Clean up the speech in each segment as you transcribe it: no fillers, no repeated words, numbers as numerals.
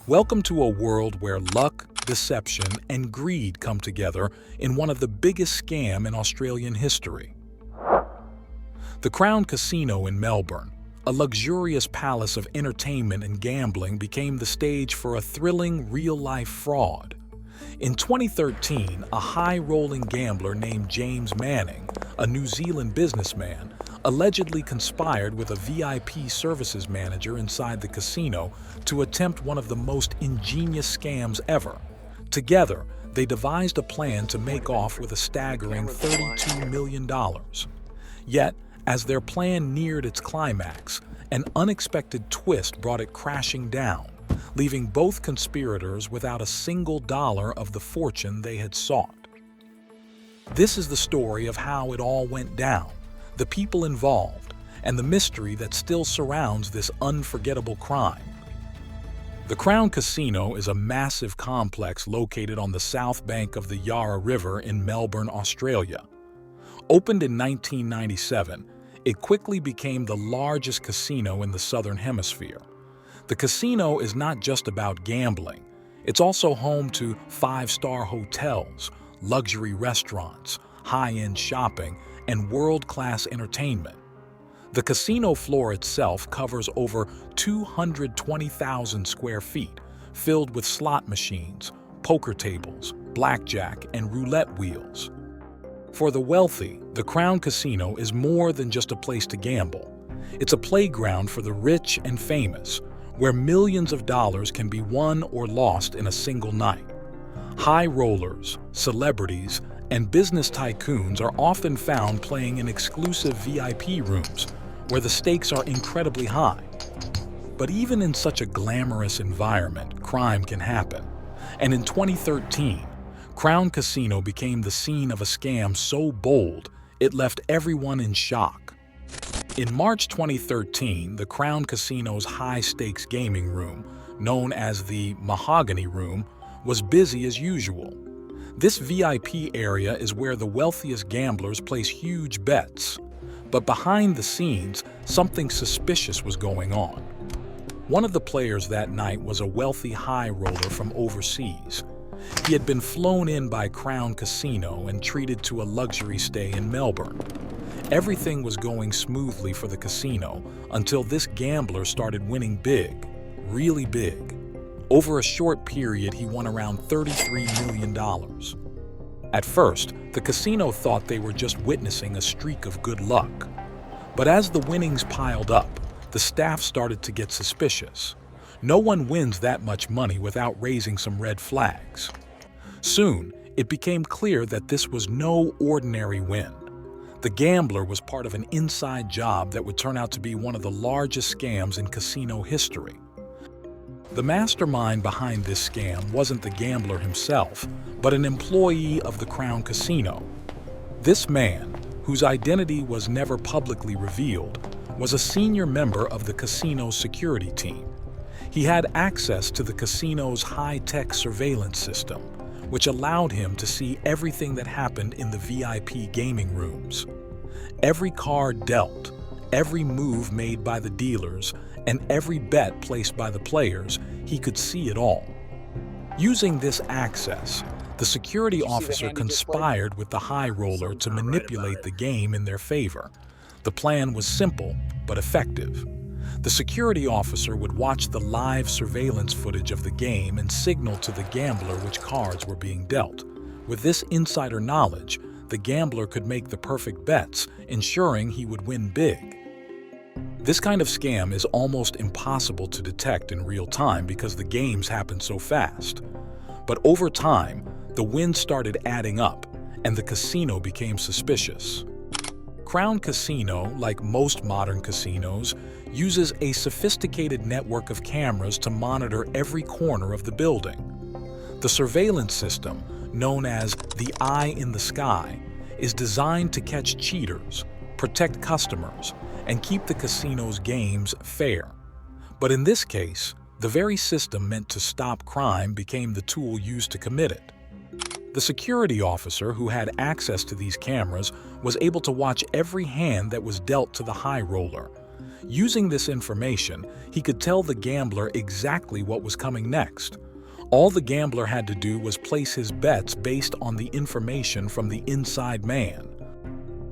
Welcome to a world where luck, deception, and greed come together in one of the biggest scams in Australian history. The Crown Casino in Melbourne, a luxurious palace of entertainment and gambling, became the stage for a thrilling, real-life fraud. In 2013, a high-rolling gambler named James Manning, a New Zealand businessman, allegedly conspired with a VIP services manager inside the casino to attempt one of the most ingenious scams ever. Together, they devised a plan to make off with a staggering $32 million. Yet, as their plan neared its climax, an unexpected twist brought it crashing down, leaving both conspirators without a single dollar of the fortune they had sought. This is the story of how it all went down, the people involved, and the mystery that still surrounds this unforgettable crime. The Crown Casino is a massive complex located on the south bank of the Yarra River in Melbourne, Australia. Opened in 1997, it quickly became the largest casino in the Southern Hemisphere. The casino is not just about gambling. It's also home to five-star hotels, luxury restaurants, high-end shopping, and world-class entertainment. The casino floor itself covers over 220,000 square feet, filled with slot machines, poker tables, blackjack, and roulette wheels. For the wealthy, the Crown Casino is more than just a place to gamble. It's a playground for the rich and famous, where millions of dollars can be won or lost in a single night. High rollers, celebrities, and business tycoons are often found playing in exclusive VIP rooms, where the stakes are incredibly high. But even in such a glamorous environment, crime can happen. And in 2013, Crown Casino became the scene of a scam so bold, it left everyone in shock. In March 2013, the Crown Casino's high-stakes gaming room, known as the Mahogany Room, was busy as usual. This VIP area is where the wealthiest gamblers place huge bets. But behind the scenes, something suspicious was going on. One of the players that night was a wealthy high roller from overseas. He had been flown in by Crown Casino and treated to a luxury stay in Melbourne. Everything was going smoothly for the casino until this gambler started winning big, really big. Over a short period, he won around $33 million. At first, the casino thought they were just witnessing a streak of good luck. But as the winnings piled up, the staff started to get suspicious. No one wins that much money without raising some red flags. Soon, it became clear that this was no ordinary win. The gambler was part of an inside job that would turn out to be one of the largest scams in casino history. The mastermind behind this scam wasn't the gambler himself, but an employee of the Crown Casino. This man, whose identity was never publicly revealed, was a senior member of the casino's security team. He had access to the casino's high-tech surveillance system, which allowed him to see everything that happened in the VIP gaming rooms. Every card dealt, every move made by the dealers, and every bet placed by the players, he could see it all. Using this access, the security officer conspired with the high roller to manipulate the game in their favor. The plan was simple, but effective. The security officer would watch the live surveillance footage of the game and signal to the gambler which cards were being dealt. With this insider knowledge, the gambler could make the perfect bets, ensuring he would win big. This kind of scam is almost impossible to detect in real time because the games happen so fast. But over time, the wins started adding up, and the casino became suspicious. Crown Casino, like most modern casinos, uses a sophisticated network of cameras to monitor every corner of the building. The surveillance system, known as the Eye in the Sky, is designed to catch cheaters, protect customers, and keep the casino's games fair. But in this case, the very system meant to stop crime became the tool used to commit it. The security officer who had access to these cameras was able to watch every hand that was dealt to the high roller. Using this information, he could tell the gambler exactly what was coming next. All the gambler had to do was place his bets based on the information from the inside man.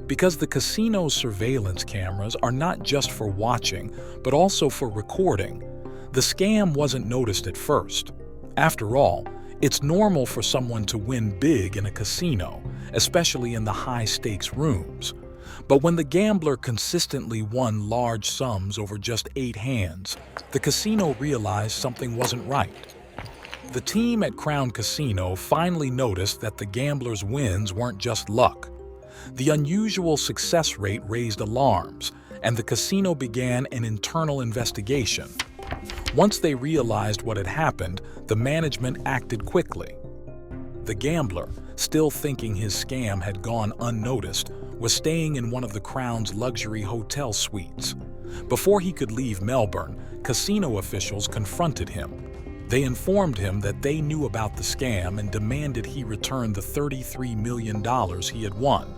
Because the casino's surveillance cameras are not just for watching, but also for recording, the scam wasn't noticed at first. After all, it's normal for someone to win big in a casino, especially in the high-stakes rooms. But when the gambler consistently won large sums over just 8 hands, the casino realized something wasn't right. The team at Crown Casino finally noticed that the gambler's wins weren't just luck. The unusual success rate raised alarms, and the casino began an internal investigation. Once they realized what had happened, the management acted quickly. The gambler, still thinking his scam had gone unnoticed, was staying in one of the Crown's luxury hotel suites. Before he could leave Melbourne, casino officials confronted him. They informed him that they knew about the scam and demanded he return the $33 million he had won.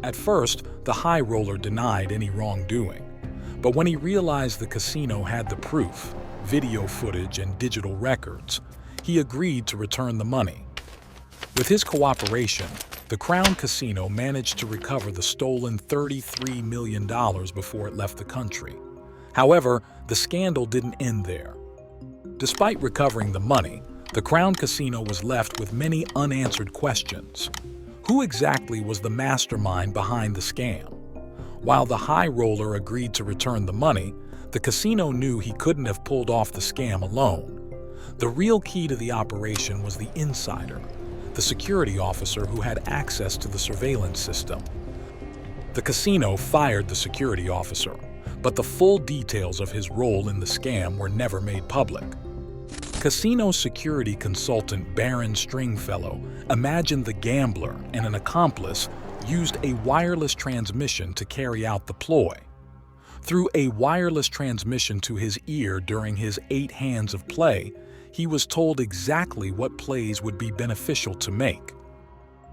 At first, the high roller denied any wrongdoing. But when he realized the casino had the proof, video footage and digital records, he agreed to return the money. With his cooperation, the Crown Casino managed to recover the stolen $33 million before it left the country. However, the scandal didn't end there. Despite recovering the money, the Crown Casino was left with many unanswered questions. Who exactly was the mastermind behind the scam? While the high roller agreed to return the money, the casino knew he couldn't have pulled off the scam alone. The real key to the operation was the insider, the security officer who had access to the surveillance system. The casino fired the security officer, but the full details of his role in the scam were never made public. Casino security consultant Baron Stringfellow imagined the gambler and an accomplice used a wireless transmission to carry out the ploy. Through a wireless transmission to his ear during his 8 hands of play, he was told exactly what plays would be beneficial to make.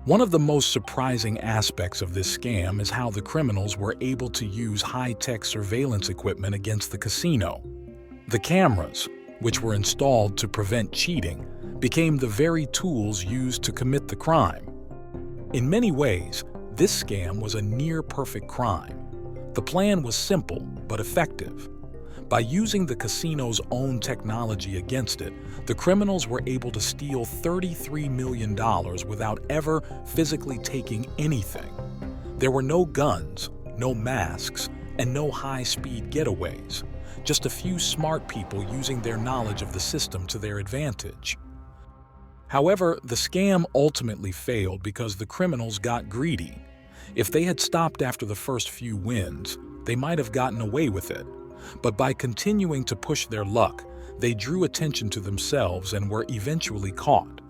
One of the most surprising aspects of this scam is how the criminals were able to use high-tech surveillance equipment against the casino. The cameras, which were installed to prevent cheating, became the very tools used to commit the crime. In many ways, this scam was a near-perfect crime. The plan was simple but effective. By using the casino's own technology against it, the criminals were able to steal $33 million without ever physically taking anything. There were no guns, no masks, and no high-speed getaways. Just a few smart people using their knowledge of the system to their advantage. However, the scam ultimately failed because the criminals got greedy. If they had stopped after the first few wins, they might have gotten away with it. But by continuing to push their luck, they drew attention to themselves and were eventually caught.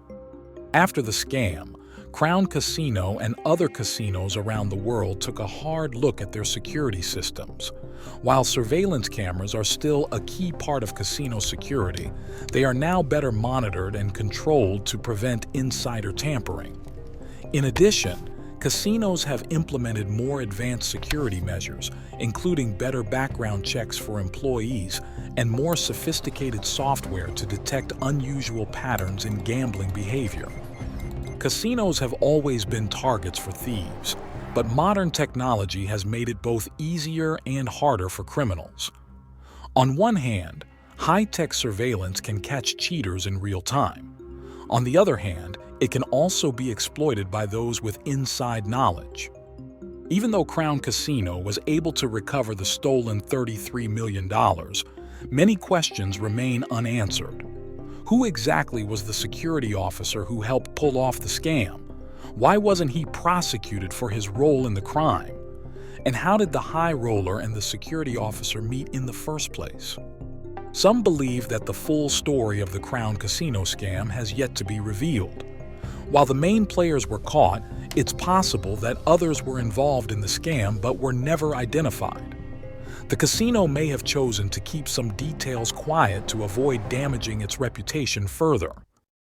After the scam, Crown Casino and other casinos around the world took a hard look at their security systems. While surveillance cameras are still a key part of casino security, they are now better monitored and controlled to prevent insider tampering. In addition, casinos have implemented more advanced security measures, including better background checks for employees and more sophisticated software to detect unusual patterns in gambling behavior. Casinos have always been targets for thieves, but modern technology has made it both easier and harder for criminals. On one hand, high-tech surveillance can catch cheaters in real time. On the other hand, it can also be exploited by those with inside knowledge. Even though Crown Casino was able to recover the stolen $33 million, many questions remain unanswered. Who exactly was the security officer who helped pull off the scam? Why wasn't he prosecuted for his role in the crime? And how did the high roller and the security officer meet in the first place? Some believe that the full story of the Crown Casino scam has yet to be revealed. While the main players were caught, it's possible that others were involved in the scam but were never identified. The casino may have chosen to keep some details quiet to avoid damaging its reputation further.